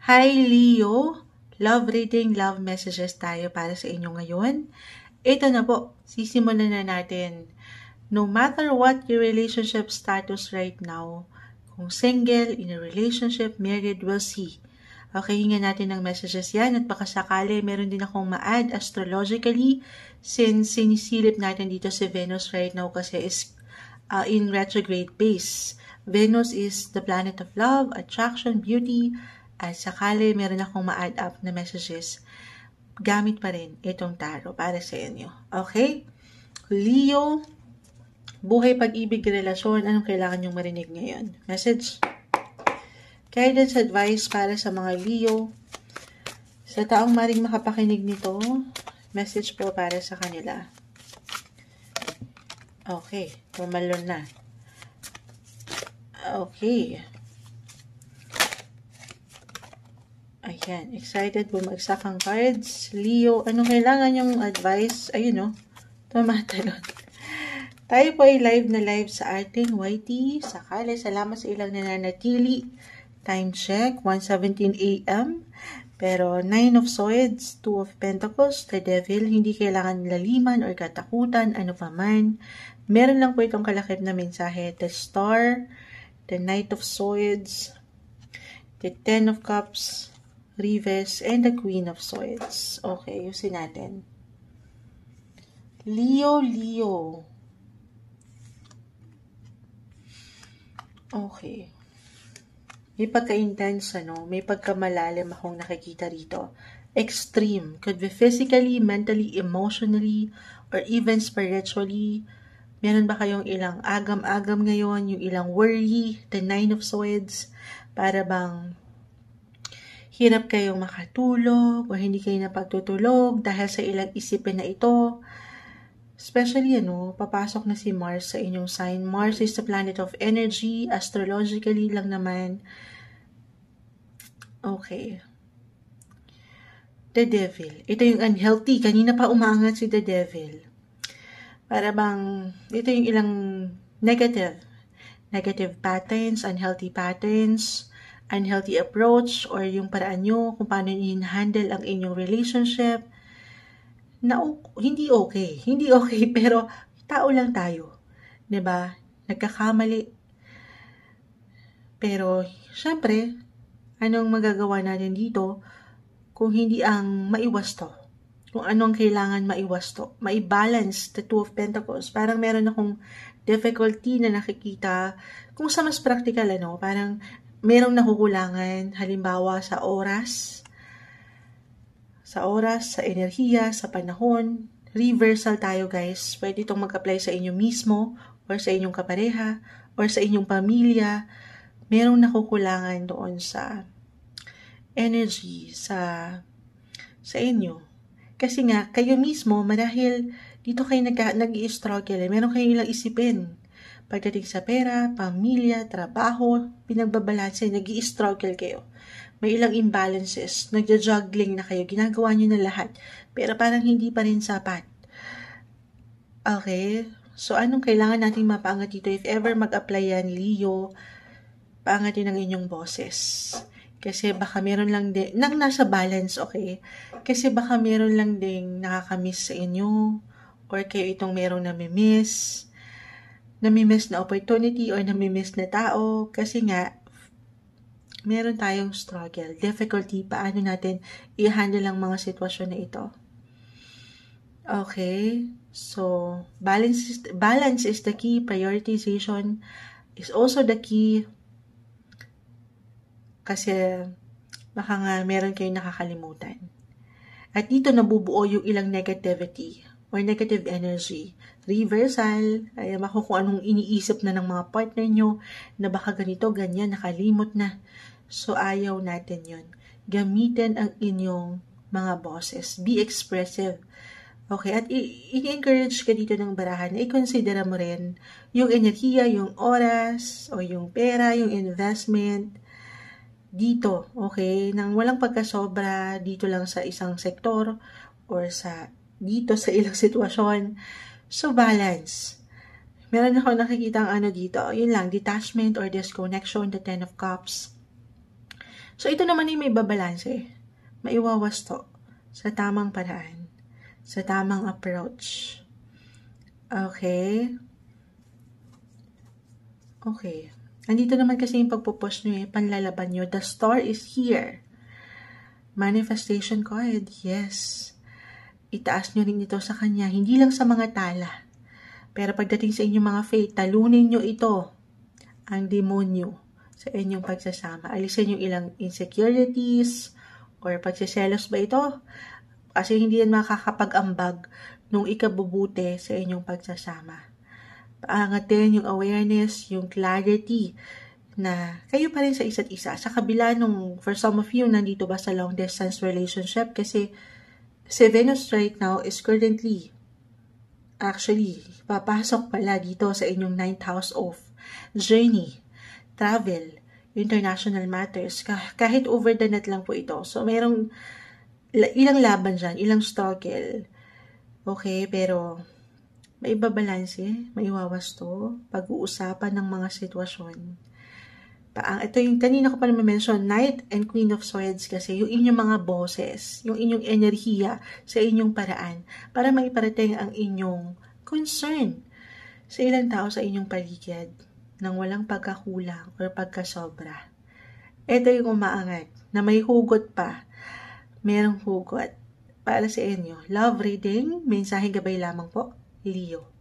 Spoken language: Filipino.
Hi Leo! Love reading, love messages tayo para sa inyo ngayon. Ito na po, sisimulan na natin. No matter what your relationship status right now, kung single, in a relationship, married, we'll see. Okay, hingan natin ng messages yan at baka sakali meron din akong ma-add astrologically since sinisilip natin dito si Venus right now kasi is in retrograde base. Venus is the planet of love, attraction, beauty, at sakali meron akong ma-add up na messages, gamit pa rin itong tarot para sa inyo. Okay? Leo, buhay, pag-ibig, relasyon, anong kailangan nyong marinig ngayon? Message? Guidance, advice para sa mga Leo. Sa taong maring makapakinig nito, message po para sa kanila. Okay, tumalon na. Okay. Ayan, excited, bumagsak ang cards. Leo, anong kailangan yung advice? Ayun o, tumatalon. Tayo po ay live na live sa ating YT. Sakali, salamat sa ilang nananatili. Time check, 1:17 AM. Pero 9 of Swords, 2 of Pentacles, the Devil, hindi kailangan laliman or katakutan, ano pa man. Meron lang po itong kalakip na mensahe. The Star, the Knight of Swords, the Ten of Cups, Reverse, and the Queen of Swords. Okay, yusin natin. Leo. Okay. May pagka-intense, may pagkamalalim akong nakikita rito. Extreme. Could be physically, mentally, emotionally, or even spiritually. Meron ba kayong ilang agam-agam ngayon, yung ilang worry, the Nine of Swords, para bang hirap kayong makatulog o hindi kayo napagtutulog dahil sa ilang isipin na ito. Especially, papasok na si Mars sa inyong sign. Mars is the planet of energy, astrologically lang naman. Okay. The Devil. Ito yung unhealthy. Kanina pa umaangat si The Devil. Para bang, ito yung ilang negative patterns, unhealthy patterns, unhealthy approach, or yung paraan nyo kung paano i-handle ang inyong relationship na hindi okay. Hindi okay, pero tao lang tayo. 'Di ba? Nagkakamali. Pero, syempre, anong magagawa natin dito kung hindi ang maiwas to? Kung anong kailangan maiwas to? Maibalance the Two of Pentacles. Parang meron akong difficulty na nakikita kung sa mas practical, parang merong nakukulangan, halimbawa sa oras, sa enerhiya, sa panahon. Reversal tayo, guys. Pwede itong mag-apply sa inyo mismo, or sa inyong kapareha, or sa inyong pamilya. Merong nakukulangan doon sa energy, sa inyo. Kasi nga, kayo mismo, marahil dito kayo nag-i-struggle. Meron kayong ilang isipin. Pagdating sa pera, pamilya, trabaho, pinagbabalanse, nag-i-struggle kayo. May ilang imbalances, nagja-juggling na kayo, ginagawa nyo na lahat, pero parang hindi pa rin sapat. Okay? So, anong kailangan natin mapaangat dito? If ever mag-apply yan, Leo, paangatin ang inyong boses. Kasi baka meron lang din, nang nasa balance, okay? Kasi baka meron lang ding nakakamiss sa inyo, or kayo itong merong namimiss na opportunity or namimiss na tao, kasi nga, meron tayong struggle, difficulty, paano natin i-handle ang mga sitwasyon na ito. Okay, so balance is the key, prioritization is also the key, kasi baka nga meron kayong nakakalimutan. At dito nabubuo yung ilang negativity or negative energy. Reversal, ay kung anong iniisip na ng mga partner nyo, na baka ganito, ganyan, nakalimot na. So, ayaw natin yun. Gamitin ang inyong mga boses. Be expressive. Okay, at i-encourage ka dito ng barahan na i-consider mo rin yung enerhiya, yung oras, o yung pera, yung investment dito, okay? Nang walang pagkasobra dito lang sa isang sektor or dito sa ilang sitwasyon. So, balance. Meron ako nakikita ang dito. Yun lang, detachment or disconnection, the Ten of Cups. So, ito naman ay may babalanse. Maiwawasto sa tamang paraan, sa tamang approach. Okay? Okay. Andito naman kasi yung pagpupush nyo panlalaban nyo. The star is here. Manifestation card, yes. Itaas nyo rin ito sa kanya, hindi lang sa mga tala. Pero pagdating sa inyong mga faith, talunin nyo ito, ang demonyo, sa inyong pagsasama. Alisin yung ilang insecurities, or pagsiselos ba ito? Kasi hindi yan makakapag-ambag nung ikabubuti sa inyong pagsasama. Paangatin yung awareness, yung clarity, na kayo pa rin sa isa't isa. Sa kabila nung, for some of you, nandito ba sa long distance relationship? Kasi si Venus right now is currently, actually, papasok pala dito sa inyong 9th house of journey, travel, international matters. Kahit over the net lang po ito. So, merong ilang laban dyan, ilang struggle. Okay, pero may babalanse, may iwawasto, pag-uusapan ng mga sitwasyon. Ito yung kanina ko pa naman mention, Knight and Queen of Swords kasi yung inyong mga boses, yung inyong enerhiya sa inyong paraan para maiparating ang inyong concern sa ilang tao sa inyong paligid nang walang pagkakulang or pagkasobra. Ito yung umaangat na may hugot pa. Merong hugot para sa inyo. Love reading, mensaheng gabay lamang po, Leo.